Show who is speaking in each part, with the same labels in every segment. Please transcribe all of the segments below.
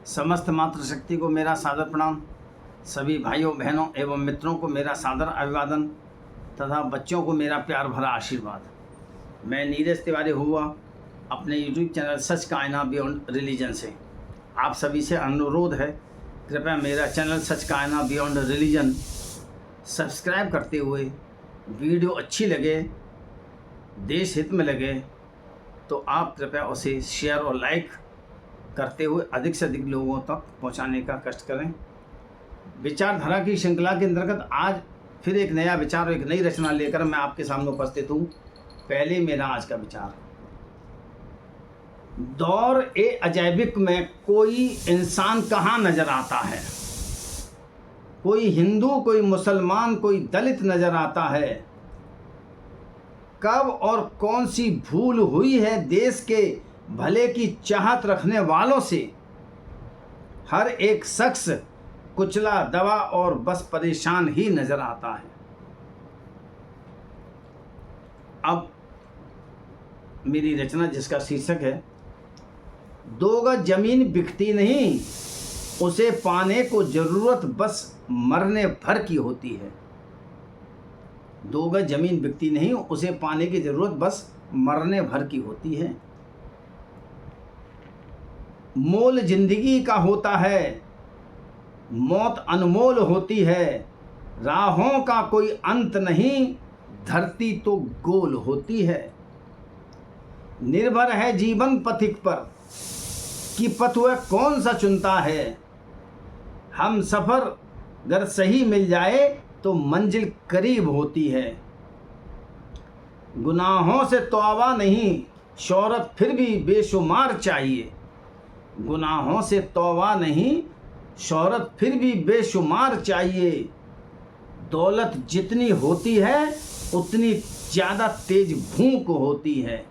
Speaker 1: समस्त मातृशक्ति को मेरा सादर प्रणाम। सभी भाइयों बहनों एवं मित्रों को मेरा सादर अभिवादन तथा बच्चों को मेरा प्यार भरा आशीर्वाद। मैं नीरज तिवारी हुआ अपने यूट्यूब चैनल सच का आईना बियॉन्ड रिलीजन से आप सभी से अनुरोध है, कृपया मेरा चैनल सच का आईना बियॉन्ड रिलीजन सब्सक्राइब करते हुए वीडियो अच्छी लगे, देश हित में लगे तो आप कृपया उसे शेयर और लाइक करते हुए अधिक से अधिक लोगों तक पहुंचाने का कष्ट करें। विचारधारा की श्रृंखला के अंतर्गत आज फिर एक नया विचार और एक नई रचना लेकर मैं आपके सामने उपस्थित हूँ। पहले मेरा आज का विचार, दौर ए अजैबिक में कोई इंसान कहाँ नजर आता है? कोई हिंदू, कोई मुसलमान, कोई दलित नजर आता है? कब और कौन सी भूल हुई है देश के भले की चाहत रखने वालों से? हर एक शख्स कुचला, दबा और बस परेशान ही नजर आता है। अब मेरी रचना जिसका शीर्षक है, दो गज जमीन बिकती नहीं, उसे पाने को जरूरत बस मरने भर की होती है। दो गज जमीन बिकती नहीं, उसे पाने की जरूरत बस मरने भर की होती है। मोल जिंदगी का होता है, मौत अनमोल होती है। राहों का कोई अंत नहीं, धरती तो गोल होती है। निर्भर है जीवन पथिक पर कि पथ वह कौन सा चुनता है। हम सफर अगर सही मिल जाए तो मंजिल करीब होती है। गुनाहों से तौबा नहीं, शोहरत फिर भी बेशुमार चाहिए। गुनाहों से तौबा नहीं, शोहरत फिर भी बेशुमार चाहिए। दौलत जितनी होती है उतनी ज़्यादा तेज भूख होती है।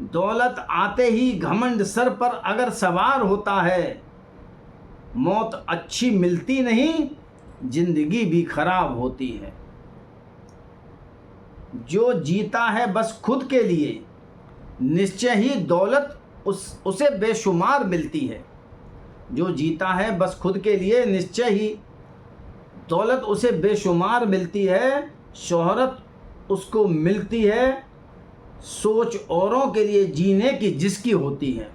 Speaker 1: दौलत आते ही घमंड सर पर अगर सवार होता है। मौत अच्छी मिलती नहीं, जिंदगी भी खराब होती है। जो जीता है बस खुद के लिए, निश्चय ही दौलत उसे बेशुमार मिलती है। जो जीता है बस खुद के लिए, निश्चय ही दौलत उसे बेशुमार मिलती है। शोहरत उसको मिलती है सोच औरों के लिए जीने की जिसकी होती है।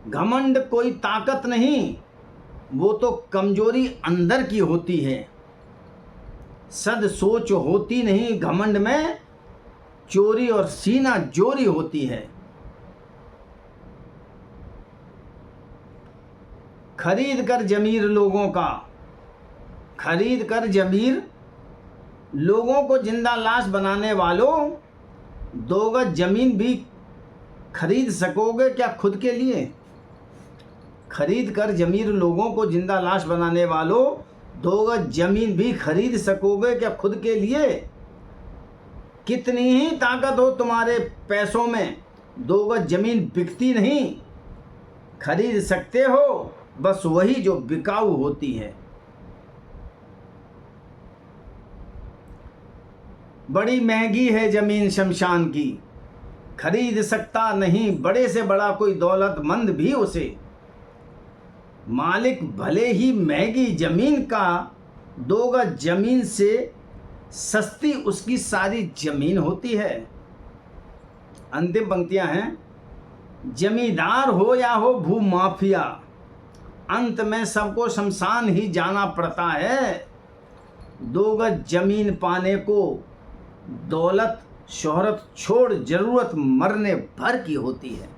Speaker 1: घमंड कोई ताकत नहीं, वो तो कमजोरी अंदर की होती है। सद सोच होती नहीं घमंड में, चोरी और सीना जोरी होती है। खरीद कर जमीर लोगों का, खरीद कर जमीर लोगों को जिंदा लाश बनाने वालों, दो गज जमीन भी खरीद सकोगे क्या खुद के लिए? खरीद कर जमीर लोगों को जिंदा लाश बनाने वालों, दो गज जमीन भी खरीद सकोगे क्या खुद के लिए? कितनी ही ताकत हो तुम्हारे पैसों में, दो गज जमीन बिकती नहीं। खरीद सकते हो बस वही जो बिकाऊ होती है। बड़ी महंगी है जमीन शमशान की, खरीद सकता नहीं बड़े से बड़ा कोई दौलतमंद भी उसे। मालिक भले ही महंगी जमीन का, दो गज जमीन से सस्ती उसकी सारी जमीन होती है। अंतिम पंक्तियां हैं, जमींदार हो या हो भूमाफिया, अंत में सबको शमशान ही जाना पड़ता है। दो गज जमीन पाने को दौलत शोहरत छोड़ जरूरत मरने भर की होती है।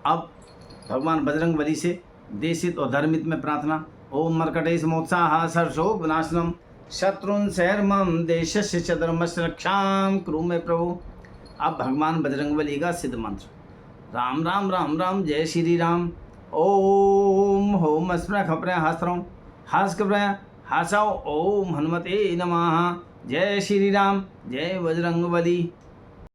Speaker 1: अब भगवान बजरंगबली से देशित और धर्मित में प्रार्थना। ओम मर्कटेश मोत्साह सर्षोभ विनाशनम शत्रुन शहरमम देशस्य च धर्मस्य रक्षाम कुरु मे प्रभु। अब भगवान बजरंगबली का सिद्ध मंत्र, राम राम राम राम जय श्री राम। ओम होम स्मृ खपरे हस्त्रम हास कपरे हासाओ। ओम हनुमते नमः। जय श्री राम, जय बजरंगबली।